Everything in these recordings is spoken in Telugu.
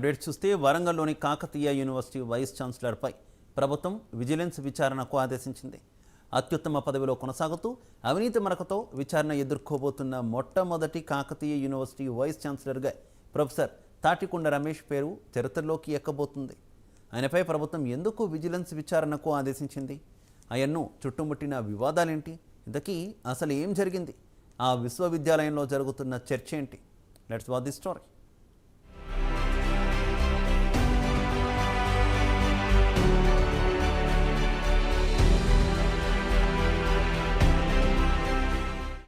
అప్డేట్స్ చూస్తే వరంగల్లోని కాకతీయ యూనివర్సిటీ వైస్ ఛాన్సలర్పై ప్రభుత్వం విజిలెన్స్ విచారణకు ఆదేశించింది. అత్యుత్తమ పదవిలో కొనసాగుతూ అవినీతి మరకతో విచారణ ఎదుర్కోబోతున్న మొట్టమొదటి కాకతీయ యూనివర్సిటీ వైస్ ఛాన్సలర్గా ప్రొఫెసర్ తాటికొండ రమేష్ పేరు చరిత్రలోకి ఎక్కబోతుంది. ఆయనపై ప్రభుత్వం ఎందుకు విజిలెన్స్ విచారణకు ఆదేశించింది? ఆయన్ను చుట్టుముట్టిన వివాదాలేంటి? ఇంతకీ అసలు ఏం జరిగింది? ఆ విశ్వవిద్యాలయంలో జరుగుతున్న చర్చ ఏంటి? Let's watch the story.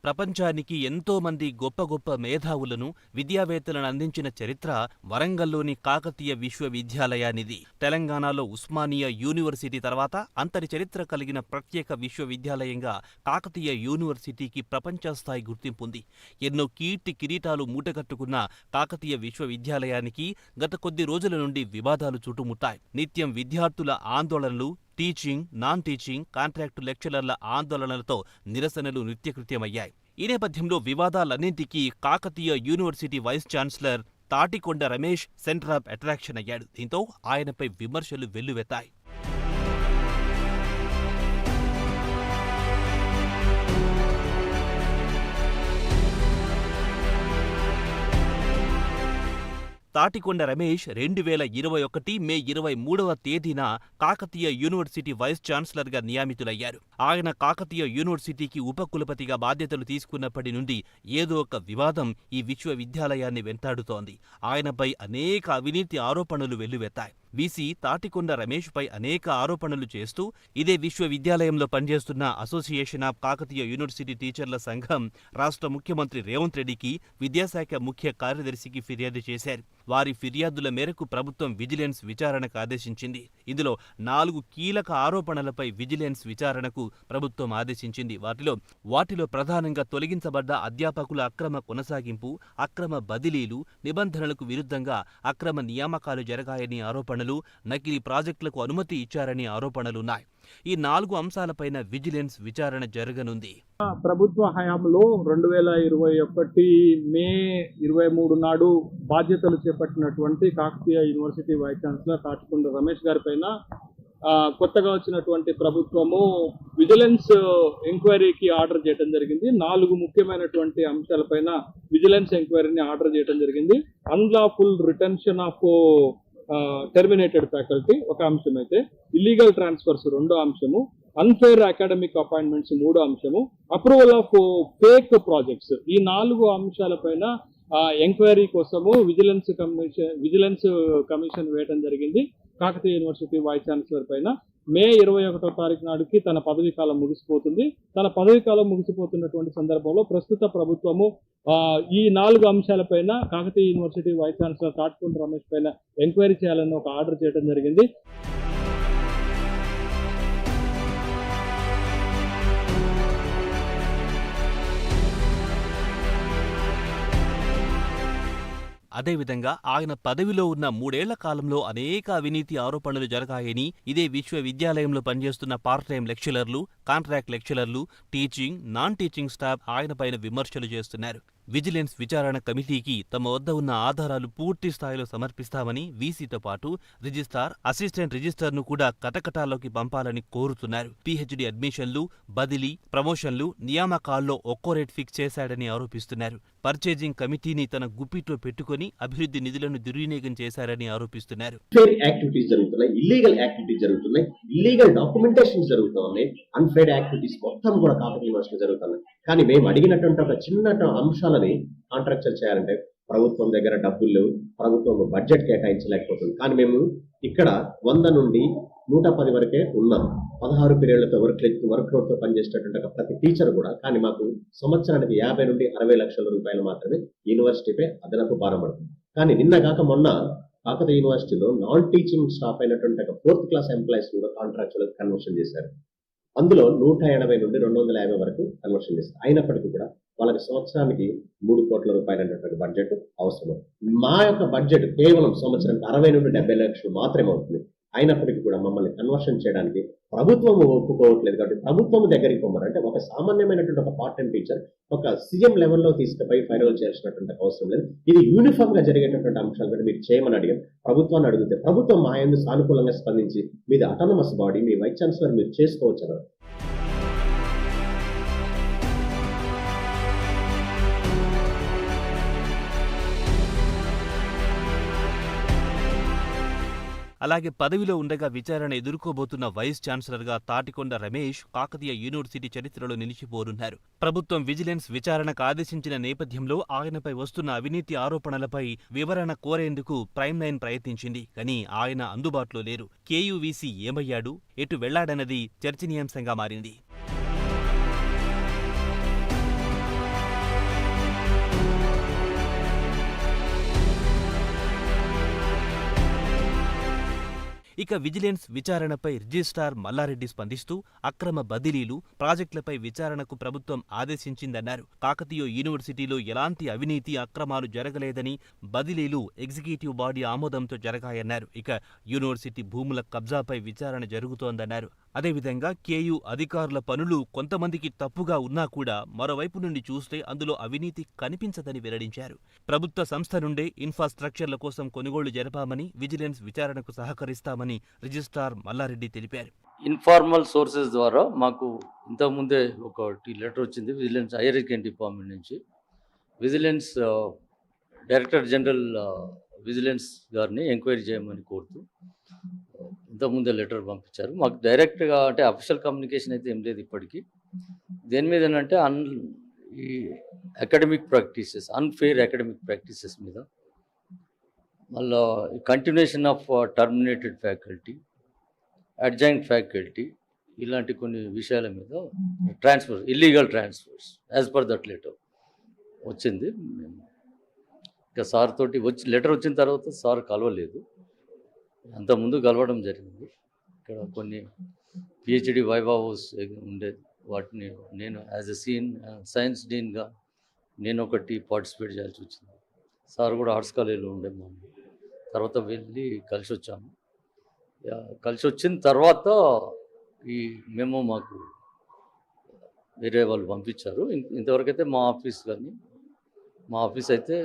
ప్రపంచానికి ఎంతో మంది గొప్ప గొప్ప మేధావులను, విద్యావేత్తలను అందించిన చరిత్ర వరంగల్లోని కాకతీయ విశ్వవిద్యాలయానిది. తెలంగాణలో ఉస్మానియా యూనివర్సిటీ తర్వాత అంతటి చరిత్ర కలిగిన ప్రత్యేక విశ్వవిద్యాలయంగా కాకతీయ యూనివర్సిటీకి ప్రపంచ స్థాయి గుర్తింపుంది. ఎన్నో కీర్తి కిరీటాలు మూటగట్టుకున్న కాకతీయ విశ్వవిద్యాలయానికి గత కొద్ది రోజుల నుండి వివాదాలు చుట్టుముట్టాయి. నిత్యం విద్యార్థుల ఆందోళనలు, టీచింగ్, నాన్ టీచింగ్, కాంట్రాక్టు లెక్చరర్ల ఆందోళనలతో నిరసనలు నిత్యకృత్యమయ్యాయి. ఈ నేపథ్యంలో వివాదాలన్నింటికీ Kakatiya university vice chancellor Tatikonda Ramesh centre of attraction అయ్యాడు. దీంతో ఆయనపై విమర్శలు వెల్లువెత్తాయి. తాటికొండ రమేష్ 2021 మే 23వ తేదీన కాకతీయ యూనివర్సిటీ వైస్ ఛాన్సలర్గా నియమితులయ్యారు. ఆయన కాకతీయ యూనివర్సిటీకి ఉపకులపతిగా బాధ్యతలు తీసుకున్నప్పటి నుండి ఏదో ఒక వివాదం ఈ విశ్వవిద్యాలయాన్ని వెంటాడుతోంది. ఆయనపై అనేక అవినీతి ఆరోపణలు వెల్లువెత్తాయి. వీసీ తాటికొండ రమేష్పై అనేక ఆరోపణలు చేస్తూ ఇదే విశ్వవిద్యాలయంలో పనిచేస్తున్న అసోసియేషన్ ఆఫ్ కాకతీయ యూనివర్సిటీ టీచర్ల సంఘం రాష్ట్ర ముఖ్యమంత్రి రేవంత్ రెడ్డికి, విద్యాశాఖ ముఖ్య కార్యదర్శికి ఫిర్యాదు చేశారు. వారి ఫిర్యాదుల మేరకు ప్రభుత్వం విజిలెన్స్ విచారణకు ఆదేశించింది. ఇందులో 4 కీలక ఆరోపణలపై విజిలెన్స్ విచారణకు ప్రభుత్వం ఆదేశించింది. వాటిలో ప్రధానంగా తొలగించబడ్డ అధ్యాపకుల అక్రమ కొనసాగింపు, అక్రమ బదిలీలు, నిబంధనలకు విరుద్ధంగా అక్రమ నియామకాలు జరగాయని ఆరోపణలు, నకిలీ ప్రాజెక్టులకు అనుమతి ఇచ్చారని ఆరోపణలున్నాయి. ఈ 4 అంశాలపైన విజిలెన్స్ విచారణ జరగనుంది. ప్రభుత్వ హయాంలో 2021 మే 23 నాడు బాధ్యతలు చేపట్టినటువంటి Kakatiya university vice chancellor Tatikonda Ramesh గారి పైన కొత్తగా వచ్చినటువంటి ప్రభుత్వము విజిలెన్స్ ఎంక్వైరీకి ఆర్డర్ చేయడం జరిగింది. 4 ముఖ్యమైనటువంటి అంశాలపైన విజిలెన్స్ ఎంక్వైరీని ఆర్డర్ చేయడం జరిగింది. Unlawful retention of terminated faculty ఒక అంశం అయితే, ఇల్లీగల్ ట్రాన్స్ఫర్స్ 2వ అంశము, అన్ఫేర్ అకాడమిక్ అపాయింట్మెంట్స్ 3వ అంశము, అప్రూవల్ ఆఫ్ ఫేక్ ప్రాజెక్ట్స్. ఈ 4 అంశాలపైన ఎంక్వైరీ కోసము విజిలెన్స్ కమిషన్ వేయడం జరిగింది. కాకతీయ యూనివర్సిటీ వైస్ ఛాన్సలర్ పైన మే 21వ తారీఖు నాడుకి తన పదవీ కాలం ముగిసిపోతుంది. తన పదవీ కాలం ముగిసిపోతున్నటువంటి సందర్భంలో ప్రస్తుత ప్రభుత్వము ఈ 4 అంశాలపైన Kakatiya university vice chancellor Tatikonda Ramesh పైన ఎంక్వైరీ చేయాలని ఒక ఆర్డర్ చేయడం జరిగింది. అదేవిధంగా ఆయన పదవిలో ఉన్న 3 ఏళ్ల కాలంలో అనేక అవినీతి ఆరోపణలు జరగాయని ఇదే విశ్వవిద్యాలయంలో పనిచేస్తున్న పార్ట్ టైం లెక్చరర్లు, కాంట్రాక్ట్ లెక్చరర్లు, టీచింగ్, నాన్ టీచింగ్ స్టాఫ్ ఆయనపైన విమర్శలు చేస్తున్నారు. విజిలెన్స్ విచారణ కమిటీకి తమ వద్ద ఉన్న ఆధారాలు పూర్తి స్థాయిలో సమర్పిస్తామని వీసీతో పాటు రిజిస్ట్రార్, అసిస్టెంట్ రిజిస్ట్రార్ను కూడా కటకటాల్లోకి పంపాలని కోరుతున్నారు. పీహెచ్డీ అడ్మిషన్లు, బదిలీ, ప్రమోషన్లు, నియామకాల్లో ఒక్కో రేట్ ఫిక్స్ చేశాడని ఆరోపిస్తున్నారు. పర్చేజింగ్ కమిటీని తన గుప్పిట్లో పెట్టుకుని అభివృద్ధి నిధులను దుర్వినియోగం చేశారని ఆరోపిస్తున్నారు. ఇల్లీగల్ డాక్యుమెంటేషన్ జరుగుతున్నాయి, అన్ఫేర్ యాక్టివిటీస్ మొత్తం కూడా కాకతీయ యూనివర్సిటీ జరుగుతున్నాయి. కానీ మేము అడిగినటువంటి ఒక చిన్న అంశాలని కాంట్రాక్చర్ చేయాలంటే ప్రభుత్వం దగ్గర డబ్బులు లేవు, ప్రభుత్వం బడ్జెట్ కేటాయించలేకపోతుంది. కానీ మేము ఇక్కడ 100 నుండి 110 వరకే ఉన్నాం. 16 పీరియడ్లతో వర్క్ లోడ్తో పనిచేసేటటువంటి ప్రతి టీచర్ కూడా. కానీ మాకు సంవత్సరానికి 50 నుండి 60 లక్షల రూపాయలు మాత్రమే యూనివర్సిటీపై అదనపు భారం పడుతుంది. కానీ నిన్నగాక మొన్న కాకతీయ యూనివర్సిటీలో నాన్ టీచింగ్ స్టాఫ్ అయినటువంటి 4th క్లాస్ ఎంప్లాయీస్ కూడా కాంట్రాక్చువల్ కన్వర్షన్ చేశారు. అందులో 180 నుండి 250 వరకు కన్వర్షన్ చేస్తారు. అయినప్పటికీ కూడా వాళ్ళకి సంవత్సరానికి 3 కోట్ల రూపాయలు అనేటువంటి బడ్జెట్ అవసరం. మా యొక్క బడ్జెట్ కేవలం సంవత్సరానికి 60 నుండి 70 లక్షలు మాత్రమే అవుతుంది. అయినప్పటికీ కూడా మమ్మల్ని కన్వర్షన్ చేయడానికి ప్రభుత్వం ఒప్పుకోవట్లేదు. కాబట్టి ప్రభుత్వం దగ్గరికి పొమ్మరు. అంటే ఒక సామాన్యమైనటువంటి ఒక పార్ట్ టైం టీచర్ ఒక సీఎం లెవెల్లో తీసుకుపోయి ఫైనల్ చేయాల్సినటువంటి అవసరం లేదు. ఇది యూనిఫామ్ గా జరిగేటటువంటి అంశాలు కూడా మీరు చేయమని అడిగాం. ప్రభుత్వాన్ని అడిగితే ప్రభుత్వం మా యందు సానుకూలంగా స్పందించి మీది అటానమస్ బాడీ, మీ వైస్ ఛాన్సలర్ మీరు చేసుకోవచ్చు అన్నారు. అలాగే పదవిలో ఉండగా విచారణ ఎదుర్కోబోతున్న వైస్ ఛాన్సలర్గా తాటికొండ రమేష్ కాకతీయ యూనివర్సిటీ చరిత్రలో నిలిచిపోనున్నారు. ప్రభుత్వం విజిలెన్స్ విచారణకు ఆదేశించిన నేపథ్యంలో ఆయనపై వస్తున్న అవినీతి ఆరోపణలపై వివరణ కోరేందుకు ప్రైమ్ లైన్ ప్రయత్నించింది. కానీ ఆయన అందుబాటులో లేరు. కేయూవీసీ ఏమయ్యాడు, ఎటు వెళ్లాడన్నది చర్చనీయాంశంగా మారింది. ఇక విజిలెన్స్ విచారణపై రిజిస్ట్రార్ మల్లారెడ్డి స్పందిస్తూ అక్రమ బదిలీలు, ప్రాజెక్టులపై విచారణకు ప్రభుత్వం ఆదేశించిందన్నారు. కాకతీయ యూనివర్సిటీలో ఎలాంటి అవినీతి అక్రమాలు జరగలేదని, బదిలీలు ఎగ్జిక్యూటివ్ బాడీ ఆమోదంతో జరగాయన్నారు. ఇక యూనివర్సిటీ భూముల కబ్జాపై విచారణ జరుగుతోందన్నారు. అదేవిధంగా కేయూ అధికారుల పనులు కొంతమందికి తప్పుగా ఉన్నా కూడా మరోవైపు నుండి చూస్తే అందులో అవినీతి కనిపించదని వెల్లడించారు. ప్రభుత్వ సంస్థ నుండే ఇన్ఫ్రాస్ట్రక్చర్ల కోసం కొనుగోళ్లు జరపామని, విజిలెన్స్ విచారణకు సహకరిస్తామని రిజిస్ట్రార్ మల్లారెడ్డి తెలిపారు. ఇన్ఫార్మల్ సోర్సెస్ ద్వారా మాకు ఇంతకుముందే ఒకటి లెటర్ వచ్చింది విజిలెన్స్ హైయర్ ఎడ్యుకేషన్ డిపార్ట్మెంట్ నుంచి. విజిలెన్స్ డైరెక్టర్ జనరల్ విజిలెన్స్ గారిని ఎంక్వైరీ చేయమని కోరుతూ ఇంతకుముందే లెటర్ పంపించారు. మాకు డైరెక్ట్గా అంటే అఫీషియల్ కమ్యూనికేషన్ అయితే ఏం లేదు ఇప్పటికీ. దేని మీద అంటే ఈ academic practices, unfair academic practices మీద, మళ్ళీ continuation of terminated faculty, adjoint faculty, ఇలాంటి కొన్ని విషయాల మీద transfer, illegal transfers as per that letter వచ్చింది. ఇంకా సార్ తోటి లెటర్ వచ్చిన తర్వాత సార్ కలవలేదు, అంతకుముందు కలవడం జరిగింది. ఇక్కడ కొన్ని పిహెచ్డి వైవాస్ ఉండేది, వాటిని నేను యాజ్ ఎ సైన్స్ డీన్గా నేను ఒకటి పార్టిసిపేట్ చేయాల్సి వచ్చింది. సార్ కూడా ఆర్ట్స్ కాలేజీలో ఉండే తర్వాత వెళ్ళి కలిసి వచ్చాము. కలిసి వచ్చిన తర్వాత ఈ మెమో మాకు వేరే వాళ్ళు పంపించారు. ఇంతవరకు అయితే మా ఆఫీస్ అయితే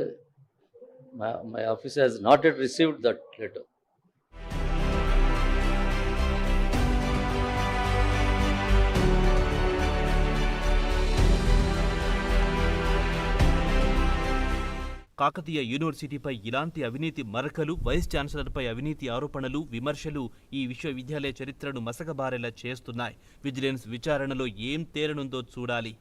my office has not yet received that letter. Kakatiya యూనివర్సిటీపై ఇలాంటి అవినీతి మరకలు, వైస్ ఛాన్సలర్పై అవినీతి ఆరోపణలు, విమర్శలు ఈ విశ్వవిద్యాలయ చరిత్రను మసకబారేలా చేస్తున్నాయి. విజిలెన్స్ విచారణలో ఏం తేలనుందో చూడాలి.